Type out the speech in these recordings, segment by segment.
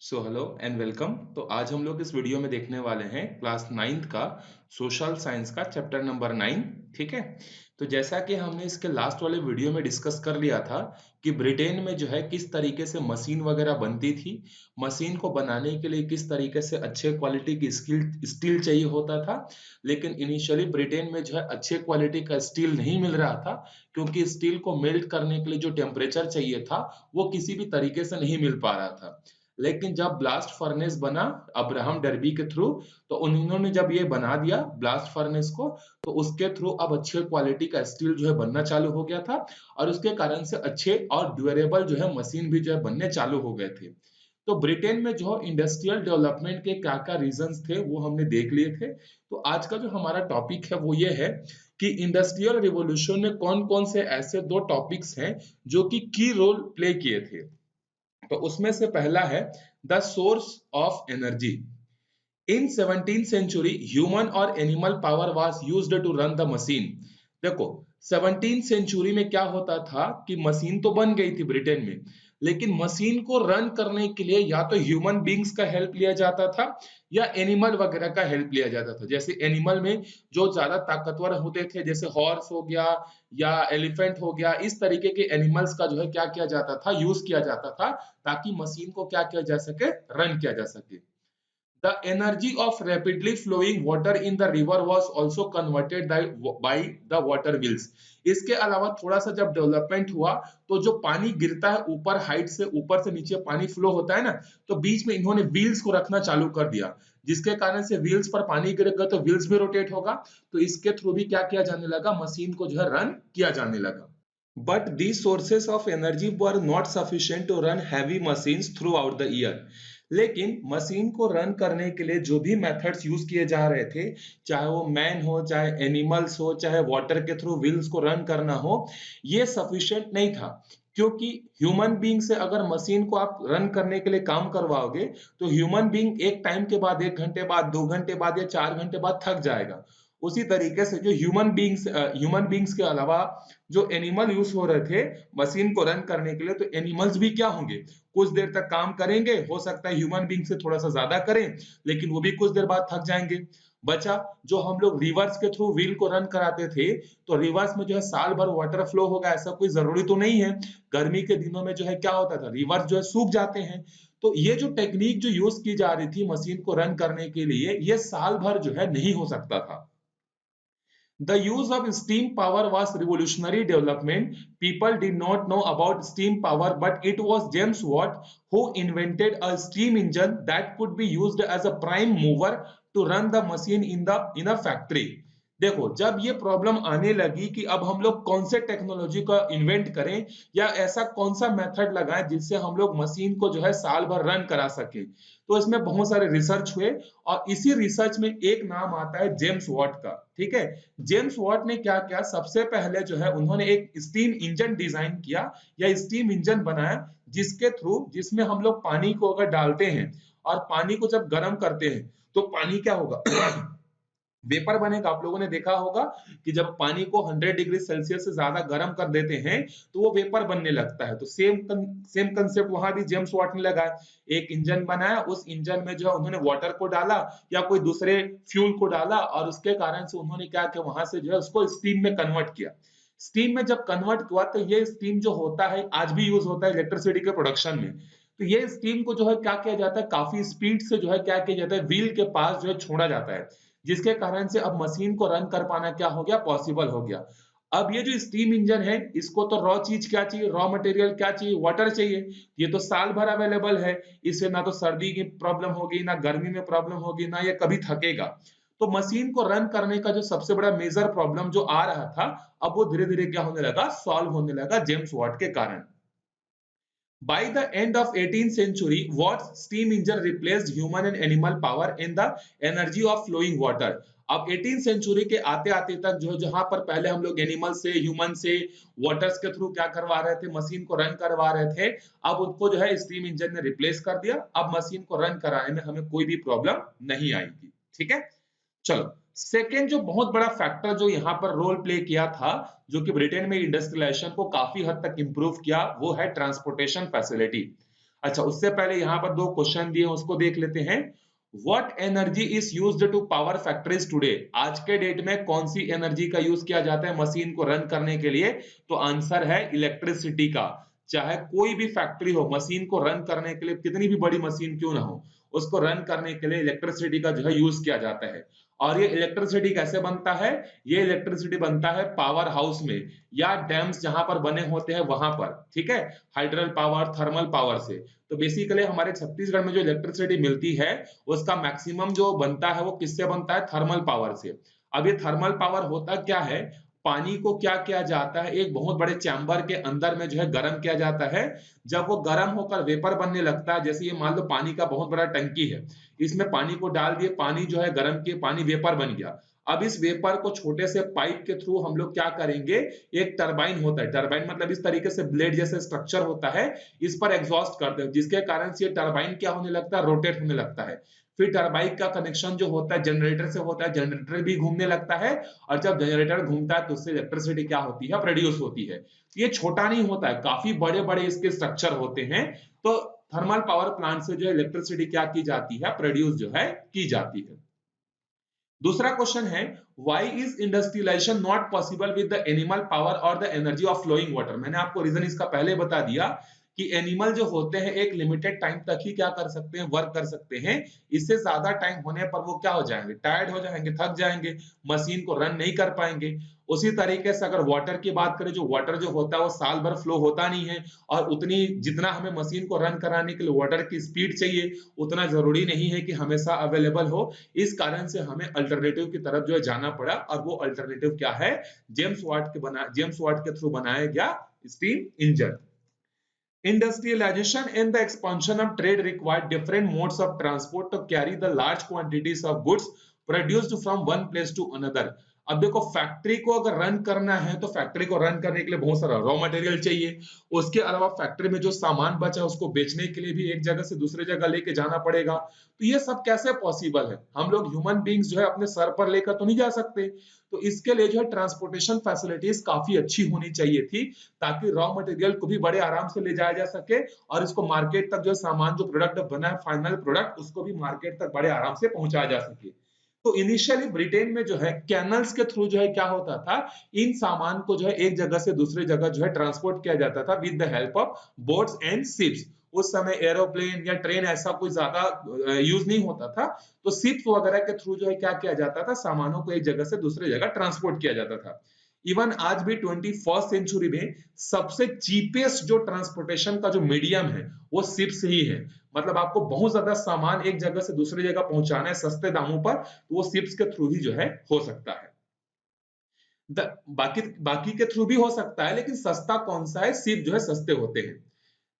Hello and welcome. तो आज हम लोग इस वीडियो में देखने वाले हैं क्लास 9th का सोशल साइंस का चैप्टर नंबर 9। ठीक है। तो जैसा कि हमने इसके लास्ट वाले वीडियो में डिस्कस कर लिया था कि ब्रिटेन में जो है किस तरीके से मशीन वगैरह बनती थी, मशीन को बनाने के लिए किस तरीके से अच्छे क्वालिटी की स्टील चाहिए होता था। लेकिन इनिशियली ब्रिटेन में जो है अच्छे क्वालिटी का स्टील नहीं मिल रहा था, क्योंकि स्टील को मेल्ट करने के लिए जो टेम्परेचर चाहिए था वो किसी भी तरीके से नहीं मिल पा रहा था। लेकिन जब ब्लास्ट फर्नेस बना अब्राहम डर्बी के थ्रू, तो उन्होंने जब ये बना दिया ब्लास्ट फर्नेस को, तो उसके थ्रू अब अच्छे क्वालिटी का स्टील जो है बनना चालू हो गया था। और उसके कारण से अच्छे और ड्यूरेबल जो है मशीन भी जो है बनने चालू हो गए थे। तो ब्रिटेन में जो इंडस्ट्रियल डेवलपमेंट के क्या क्या रीजंस थे वो हमने देख लिए थे। तो आज का जो हमारा टॉपिक है वो ये है कि इंडस्ट्रियल रिवॉल्यूशन में कौन कौन से ऐसे दो टॉपिक्स हैं जो कि की रोल प्ले किए थे। तो उसमें से पहला है the source of energy. In 17th century human और animal power was used to run the machine. देखो, 17th सेंचुरी में क्या होता था कि मशीन तो बन गई थी ब्रिटेन में, लेकिन मशीन को रन करने के लिए या तो ह्यूमन बींग्स का हेल्प लिया जाता था या एनिमल वगैरह का हेल्प लिया जाता था। जैसे एनिमल में जो ज्यादा ताकतवर होते थे, जैसे हॉर्स हो गया या एलिफेंट हो गया, इस तरीके के एनिमल्स का जो है क्या किया जाता था, यूज किया जाता था, ताकि मशीन को क्या किया जा सके, रन किया जा सके। The energy of rapidly flowing water in the river was also converted by the water wheels. इसके अलावा थोड़ा सा जब डेवलपमेंट हुआ, तो जो पानी गिरता है ऊपर, हाइट से ऊपर से नीचे पानी फ्लो होता है ना, तो बीच में इन्होंने व्हील्स को रखना चालू कर दिया, जिसके कारण से व्हील्स पर पानी गिरेगा तो व्हील्स भी रोटेट होगा। तो इसके थ्रू भी क्या किया जाने लगा, मशीन को जो है रन किया जाने लगा। But these sources of energy were not sufficient to run heavy machines throughout the year. लेकिन मशीन को रन करने के लिए जो भी मेथड्स यूज किए जा रहे थे, चाहे वो मैन हो, चाहे एनिमल्स हो, चाहे वाटर के थ्रू व्हील्स को रन करना हो, ये सफिशिएंट नहीं था। क्योंकि ह्यूमन बीइंग से अगर मशीन को आप रन करने के लिए काम करवाओगे, तो ह्यूमन बीइंग एक टाइम के बाद, 1 घंटे बाद, 2 घंटे बाद या 4 घंटे बाद थक जाएगा। उसी तरीके से जो ह्यूमन बींग्स के अलावा जो एनिमल यूज हो रहे थे मशीन को रन करने के लिए, तो एनिमल्स भी क्या होंगे, कुछ देर तक काम करेंगे, हो सकता है ह्यूमन बींग से थोड़ा सा ज्यादा करें, लेकिन वो भी कुछ देर बाद थक जाएंगे। बचा जो हम लोग रिवर्स के थ्रू व्हील को रन कराते थे, तो रिवर्स में जो है साल भर वाटर फ्लो होगा ऐसा कोई जरूरी तो नहीं है। गर्मी के दिनों में जो है क्या होता था, रिवर्स जो है सूख जाते हैं। तो ये जो टेक्निक जो यूज की जा रही थी मशीन को रन करने के लिए, ये साल भर जो है नहीं हो सकता था। The use of steam power was revolutionary development. People did not know about steam power, but it was James Watt who invented a steam engine that could be used as a prime mover to run the machine in a factory. देखो, जब ये problem आने लगी कि अब हम लोग कौन से टेक्नोलॉजी का इन्वेंट करें या ऐसा कौन सा मेथड लगाएं जिससे हम लोग मशीन को जो है साल भर रन करा सके, तो इसमें बहुत सारे रिसर्च हुए। और इसी रिसर्च में एक नाम आता है जेम्स वॉट का। ठीक है। जेम्स वॉट ने क्या किया, सबसे पहले जो है उन्होंने एक स्टीम इंजन डिजाइन किया या स्टीम इंजन बनाया, जिसके थ्रू, जिसमें हम लोग पानी को अगर डालते हैं और पानी को जब गर्म करते हैं, तो पानी क्या होगा वेपर बनेगा। आप लोगों ने देखा होगा कि जब पानी को 100 डिग्री सेल्सियस से ज्यादा गर्म कर देते हैं, तो वो वेपर बनने लगता है। तो सेम कंसेप्ट वहां भी जेम्स वाट ने लगाया, एक इंजन बनाया, उस इंजन में जो है उन्होंने वाटर को डाला या कोई दूसरे फ्यूल को डाला, और उसके कारण से उन्होंने क्या किया, वहां से जो है उसको स्टीम में कन्वर्ट किया। स्टीम में जब कन्वर्ट हुआ, तो ये स्टीम जो होता है आज भी यूज होता है इलेक्ट्रिसिटी के प्रोडक्शन में। तो ये स्टीम को जो है क्या किया जाता है, काफी स्पीड से जो है क्या किया जाता है, व्हील के पास जो है छोड़ा जाता है, जिसके कारण से अब मशीन को रन कर पाना क्या हो गया, पॉसिबल हो गया। अब ये जो स्टीम इंजन है, इसको तो रॉ चीज क्या चाहिए, रॉ मटेरियल क्या चाहिए, वाटर चाहिए। ये तो साल भर अवेलेबल है, इससे ना तो सर्दी की प्रॉब्लम होगी, ना गर्मी में प्रॉब्लम होगी, ना ये कभी थकेगा। तो मशीन को रन करने का जो सबसे बड़ा मेजर प्रॉब्लम जो आ रहा था, अब वो धीरे धीरे क्या होने लगा, सॉल्व होने लगा जेम्स वाट के कारण। By the end of 18th century, Watt's steam engine replaced human and animal power in the energy of flowing water. अब 18th सेंचुरी के आते आते तक जो जहां पर पहले हम लोग एनिमल से, ह्यूमन से, वाटर्स के थ्रू क्या करवा रहे थे, मशीन को रन करवा रहे थे, अब उनको जो है स्टीम इंजन ने रिप्लेस कर दिया। अब मशीन को रन कराने में हमें कोई भी प्रॉब्लम नहीं आएगी। ठीक है। चलो, सेकेंड जो बहुत बड़ा फैक्टर जो यहाँ पर रोल प्ले किया था, जो कि ब्रिटेन में इंडस्ट्रियलाइजेशन को काफी हद तक इंप्रूव किया, वो है ट्रांसपोर्टेशन फैसिलिटी। अच्छा, उससे पहले यहाँ पर दो क्वेश्चन दिए उसको देख लेते हैं। What energy is used to power factories today? आज के डेट में कौन सी एनर्जी का यूज किया जाता है मशीन को रन करने के लिए? तो आंसर है इलेक्ट्रिसिटी का। चाहे कोई भी फैक्ट्री हो, मशीन को रन करने के लिए कितनी भी बड़ी मशीन क्यों ना हो, उसको रन करने के लिए इलेक्ट्रिसिटी का जो है यूज किया जाता है। और ये इलेक्ट्रिसिटी कैसे बनता है? ये इलेक्ट्रिसिटी बनता है पावर हाउस में या डैम्स जहां पर बने होते हैं वहां पर, ठीक है, हाइड्रल पावर, थर्मल पावर से। तो बेसिकली हमारे छत्तीसगढ़ में जो इलेक्ट्रिसिटी मिलती है उसका मैक्सिमम जो बनता है वो किससे बनता है? थर्मल पावर से। अब ये थर्मल पावर होता क्या है? पानी को क्या किया जाता है, एक बहुत बड़े चैम्बर के अंदर में जो है गर्म किया जाता है। जब वो गर्म होकर वेपर बनने लगता है, जैसे ये मान लो पानी का बहुत बड़ा टंकी है, इसमें पानी को डाल दिए, पानी जो है गर्म किए, पानी वेपर बन गया। अब इस वेपर को छोटे से पाइप के थ्रू हम लोग क्या करेंगे, एक टरबाइन होता है, टरबाइन मतलब इस तरीके से ब्लेड जैसे स्ट्रक्चर होता है, इस पर एग्जॉस्ट करते हैं, जिसके कारण से ये टरबाइन क्या होने लगता है? रोटेट होने लगता है। फिर टरबाइन का कनेक्शन जो होता है जनरेटर से होता है, जनरेटर भी घूमने लगता है, और जब जनरेटर घूमता है तो उससे इलेक्ट्रिसिटी क्या होती है? प्रोड्यूस होती है। ये छोटा नहीं होता है, काफी बड़े बड़े इसके स्ट्रक्चर होते हैं। तो थर्मल पावर प्लांट से जो है इलेक्ट्रिसिटी क्या की जाती है? प्रोड्यूस जो है की जाती है। दूसरा क्वेश्चन है, why is industrialization not possible with the animal power और the energy of flowing water? मैंने आपको रीजन इसका पहले बता दिया कि एनिमल जो होते हैं एक लिमिटेड टाइम तक ही क्या कर सकते हैं? वर्क कर सकते हैं। इससे ज्यादा टाइम होने पर वो क्या हो जाएंगे? टायर्ड हो जाएंगे, थक जाएंगे, मशीन को रन नहीं कर पाएंगे। उसी तरीके से अगर वाटर की बात करें, जो वाटर जो होता है वो साल भर फ्लो होता नहीं है, और उतनी जितना हमें मशीन को रन कराने के लिए वाटर की स्पीड चाहिए उतना जरूरी नहीं है कि हमेशा अवेलेबल हो। इस कारण से हमें अल्टरनेटिव की तरफ जो है जाना पड़ा, और वो अल्टरनेटिव क्या है? जेम्स वाट के थ्रू बनाया गया steam engine. Industrialization and the expansion of trade required different modes of transport to carry the large quantities of goods produced from one place to another. अब देखो, फैक्ट्री को अगर run करना है तो फैक्ट्री को रन करने के लिए बहुत सारा रॉ मटेरियल चाहिए। उसके अलावा फैक्ट्री में जो सामान बचा उसको बेचने के लिए भी एक जगह से दूसरे जगह लेके जाना पड़ेगा। तो ये सब कैसे पॉसिबल है? हम लोग ह्यूमन बींग्स जो है अपने सर पर लेकर तो नहीं जा सकते। तो इसके लिए जो है ट्रांसपोर्टेशन फैसिलिटीज काफी अच्छी होनी चाहिए थी, ताकि रॉ मटेरियल को भी बड़े आराम से ले जाया जा सके, और इसको मार्केट तक जो सामान जो प्रोडक्ट बना है, फाइनल प्रोडक्ट, उसको भी मार्केट तक बड़े आराम से पहुंचाया जा सके। तो इनिशियली ब्रिटेन में जो है कैनल्स के थ्रू जो है क्या होता था, इन सामान को जो है एक जगह से दूसरी जगह जो है ट्रांसपोर्ट किया जाता था with the help of boats and ships. उस समय एरोप्लेन या ट्रेन ऐसा कोई ज्यादा यूज नहीं होता था, तो शिप्स वगैरह के थ्रू जो है क्या किया जाता था, सामानों को एक जगह से दूसरी जगह ट्रांसपोर्ट किया जाता था। इवन आज भी 21st सेंचुरी में सबसे चीपेस्ट जो ट्रांसपोर्टेशन का जो मीडियम है वो शिप्स ही है। मतलब आपको बहुत ज्यादा सामान एक जगह से दूसरी जगह पहुंचाना है सस्ते दामों पर, तो वो शिप्स के थ्रू ही जो है हो सकता है। बाकी बाकी के थ्रू भी हो सकता है, लेकिन सस्ता कौन सा है? शिप जो है सस्ते होते हैं।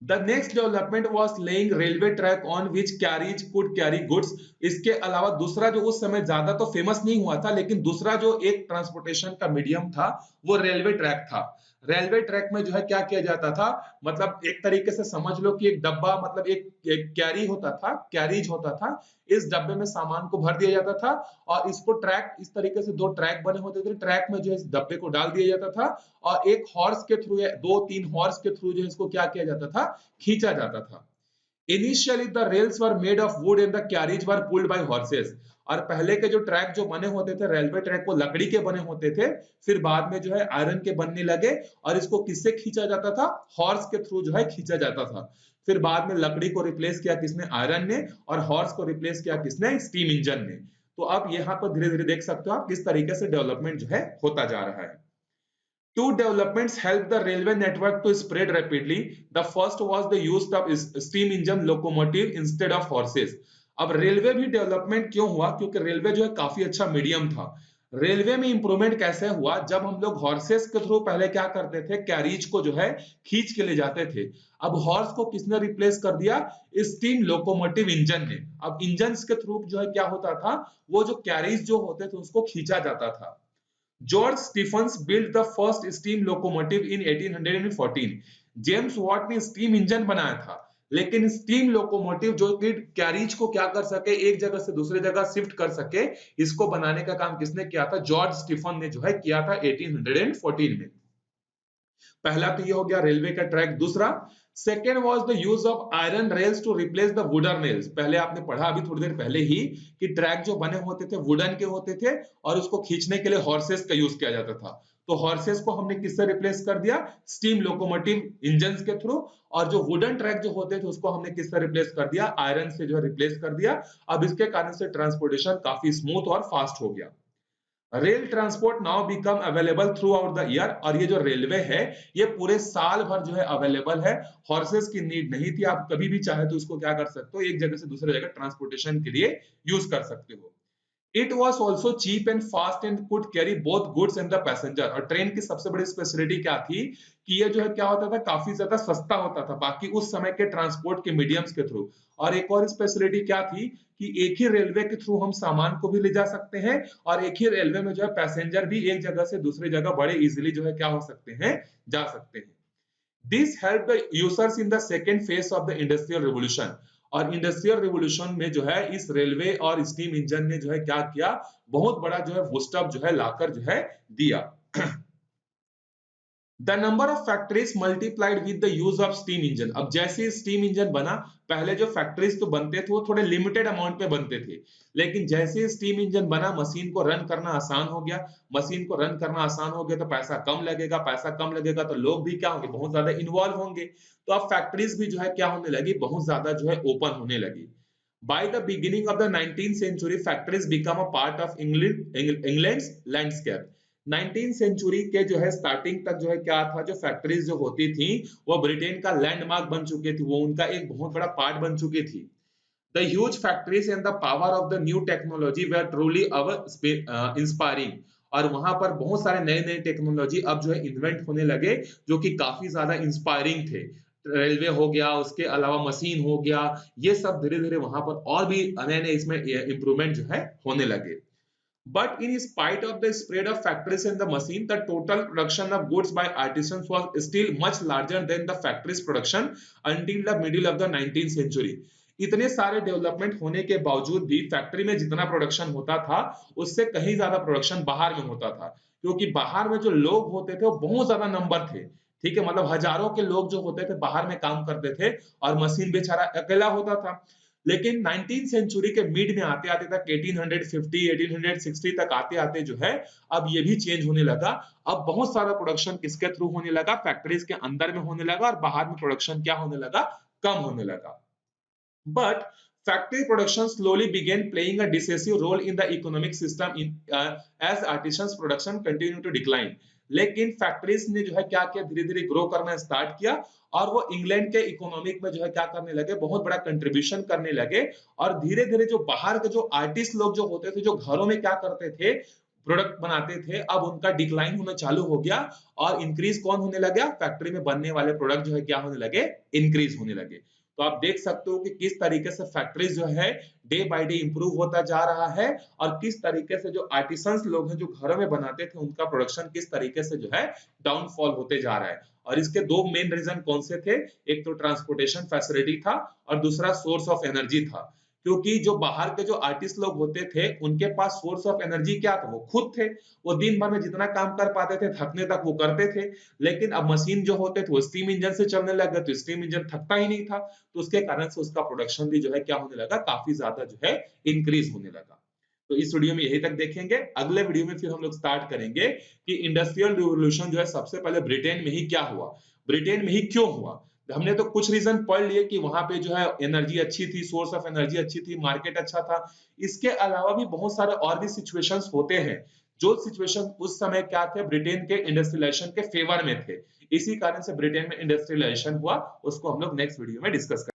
The next development was laying railway track on which carriage could carry goods. इसके अलावा दूसरा जो उस समय ज्यादा तो फेमस नहीं हुआ था, लेकिन दूसरा जो एक ट्रांसपोर्टेशन का मीडियम था वो रेलवे ट्रैक था। रेलवे ट्रैक में जो है क्या किया जाता था, मतलब एक तरीके से समझ लो कि एक डब्बा, मतलब एक कैरी होता था, कैरिज होता था। इस डब्बे में सामान को भर दिया जाता था, और इसको ट्रैक, इस तरीके से दो ट्रैक बने होते थे, ट्रैक में जो है इस डब्बे को डाल दिया जाता था, और एक हॉर्स के थ्रू, दो तीन हॉर्स के थ्रू जो है इसको क्या किया जाता था? खींचा जाता था। Initially the rails were made of would and the carriage were pulled bye horses. और पहले के जो ट्रैक जो बने होते थे रेलवे ट्रैक, वो लकड़ी के बने होते थे, फिर बाद में जो है आयरन के बनने लगे, और इसको किससे खींचा जाता था? हॉर्स के थ्रू जो है खींचा जाता था। फिर बाद में लकड़ी को रिप्लेस किया किसने? आयरन ने। और हॉर्स को रिप्लेस किया किसने? स्टीम इंजन ने। तो अब यहाँ पर धीरे धीरे देख सकते हो आप किस तरीके से डेवलपमेंट जो है होता जा रहा है। Two developments helped the railway network to spread rapidly. The first was the use of steam engine locomotive instead of horses. अब रेलवे भी डेवलपमेंट क्यों हुआ? क्योंकि रेलवे जो है काफी अच्छा मीडियम था। रेलवे में इंप्रूवमेंट कैसे हुआ? जब हम लोग हॉर्सेस के थ्रू पहले क्या करते थे, कैरिज को जो है खींच के ले जाते थे। अब हॉर्स को किसने रिप्लेस कर दिया? स्टीम लोकोमोटिव इंजन ने। अब इंजन के थ्रू जो है क्या होता था, वो जो कैरिज जो होते थे उसको खींचा जाता था। George Stephens build the first steam locomotive in 1814। James Watt ने स्टीम इंजन बनाया था, लेकिन स्टीम लोकोमोटिव जो कि कैरिज को क्या कर सके, एक जगह से दूसरे जगह शिफ्ट कर सके, इसको बनाने का काम किसने किया था? जॉर्ज स्टीफन ने जो है किया था 1814 में। पहला तो ये हो गया रेलवे का ट्रैक। दूसरा, second was the use of iron rails to replace the wooden rails. पहले आपने पढ़ा अभी थोड़ी देर पहले ही कि ट्रैक जो बने होते थे वुडन के होते थे और उसको खींचने के लिए हॉर्सेस का यूज किया जाता था। तो हॉर्सेस को हमने किससे रिप्लेस कर दिया? स्टीम लोकोमोटिव इंजन के थ्रू। और जो वुडन ट्रैक जो होते थे उसको हमने किससे रिप्लेस कर दिया? आयरन से जो है रिप्लेस कर दिया। अब इसके कारण से ट्रांसपोर्टेशन काफी स्मूथ और फास्ट हो गया। Rail transport now become available through out the year. और ये जो रेलवे है ये पूरे साल भर जो है अवेलेबल है। हॉर्सेस की नीड नहीं थी, आप कभी भी चाहे तो उसको क्या कर सकते हो, एक जगह से दूसरे जगह ट्रांसपोर्टेशन के लिए यूज कर सकते हो। It was also cheap and fast and could carry both goods and the passenger. और ट्रेन की सबसे बड़ी स्पेशलिटी क्या थी कि ये जो है क्या होता था, काफी ज्यादा सस्ता होता था बाकी उस समय के ट्रांसपोर्ट के मीडियम्स के थ्रू। और एक और स्पेशलिटी क्या थी कि एक ही रेलवे के थ्रू हम सामान को भी ले जा सकते हैं और एक ही रेलवे में जो है पैसेंजर भी एक जगह से दूसरी जगह बड़े इजिली जो है क्या हो सकते हैं, जा सकते हैं। This help the users in the second phase of the industrial revolution. और इंडस्ट्रियल रिवोल्यूशन में जो है इस रेलवे और स्टीम इंजन ने जो है क्या किया, बहुत बड़ा जो है बूस्टअप जो है लाकर जो है दिया। The number of factories multiplied with the use of steam engine। अब जैसे स्टीम इंजन बना, पहले जो फैक्ट्रीज तो बनते थे वो थोड़े लिमिटेड अमाउंट पे बनते थे, लेकिन जैसे स्टीम इंजन बना मशीन को रन करना आसान हो गया। मशीन को रन करना आसान हो गया तो पैसा कम लगेगा, पैसा कम लगेगा तो लोग भी क्या होंगे, बहुत ज्यादा इन्वॉल्व होंगे। तो अब फैक्ट्रीज भी जो है क्या होने लगी, बहुत ज्यादा जो है ओपन होने लगी। By the beginning of the 19th century, factories become a part of England's landscape। 19th century के जो है स्टार्टिंग तक जो है क्या था, जो फैक्ट्रीज जो होती थी वो ब्रिटेन का लैंडमार्क बन चुकी थी, वो उनका एक बहुत बड़ा पार्ट बन चुकी थी। The huge factories and the power of the new technology were truly inspiring। और वहां पर बहुत सारे नए नए टेक्नोलॉजी अब जो है इन्वेंट होने लगे जो कि काफी ज्यादा इंस्पायरिंग थे। रेलवे हो गया, उसके अलावा मशीन हो गया, ये सब धीरे धीरे वहां पर और भी नए नए इसमें इंप्रूवमेंट जो है होने लगे। But in spite of the spread of factories and the machine, the total production of goods by artisans was still much larger than the factories production until the middle of the 19th century। इतने सारे development होने के बावजूद भी factory में जितना production होता था उससे कहीं ज्यादा प्रोडक्शन बाहर में होता था, क्योंकि बाहर में जो लोग होते थे वो बहुत ज्यादा नंबर थे। ठीक है, मतलब हजारों के लोग जो होते थे बाहर में काम करते थे और मशीन बेचारा अकेला होता था। लेकिन 19th सेंचुरी के मिड में आते आते तक 1850 1860 तक आते आते जो है अब ये भी चेंज होने लगा। अब बहुत सारा प्रोडक्शन किसके थ्रू होने लगा, फैक्ट्रीज के अंदर में होने लगा और बाहर में प्रोडक्शन क्या होने लगा, कम होने लगा। But factory production slowly began playing a decisive role in the economic system as artisans production continued to decline। लेकिन फैक्ट्रीज ने जो है क्या किया, धीरे धीरे ग्रो करना स्टार्ट किया और वो इंग्लैंड के इकोनॉमिक में जो है क्या करने लगे, बहुत बड़ा कंट्रीब्यूशन करने लगे। और धीरे धीरे जो बाहर के जो आर्टिस्ट लोग जो होते थे, जो घरों में क्या करते थे, प्रोडक्ट बनाते थे, अब उनका डिक्लाइन होना चालू हो गया और इंक्रीज कौन होने लगा, फैक्ट्री में बनने वाले प्रोडक्ट जो है क्या होने लगे, इंक्रीज होने लगे। तो आप देख सकते हो कि किस तरीके से फैक्ट्रीज जो है डे बाय डे इंप्रूव होता जा रहा है और किस तरीके से जो आर्टिसंस लोग हैं जो घरों में बनाते थे उनका प्रोडक्शन किस तरीके से जो है डाउनफॉल होते जा रहा है। और इसके दो मेन रीजन कौन से थे, एक तो ट्रांसपोर्टेशन फैसिलिटी था और दूसरा सोर्स ऑफ एनर्जी था। क्योंकि जो बाहर के जो आर्टिस्ट लोग होते थे उनके पास सोर्स ऑफ एनर्जी क्या था, वो खुद थे। वो दिन भर में जितना काम कर पाते थे थकने तक वो करते थे। लेकिन अब मशीन जो होते थे वो स्टीम इंजन से चलने लग गए तो स्टीम इंजन थकता ही नहीं था, तो उसके कारण से उसका प्रोडक्शन भी जो है क्या होने लगा, काफी ज्यादा जो है इंक्रीज होने लगा। तो इस वीडियो में यही तक देखेंगे। अगले वीडियो में फिर हम लोग स्टार्ट करेंगे कि इंडस्ट्रियल रिवोल्यूशन जो है सबसे पहले ब्रिटेन में ही क्या हुआ, ब्रिटेन में ही क्यों हुआ। हमने तो कुछ रीजन पढ़ लिए कि वहां पे जो है एनर्जी अच्छी थी, सोर्स ऑफ एनर्जी अच्छी थी, मार्केट अच्छा था। इसके अलावा भी बहुत सारे और भी सिचुएशंस होते हैं जो सिचुएशन उस समय क्या थे, ब्रिटेन के इंडस्ट्रियलाइजेशन के फेवर में थे। इसी कारण से ब्रिटेन में इंडस्ट्रियलाइजेशन हुआ, उसको हम लोग नेक्स्ट वीडियो में डिस्कस करेंगे।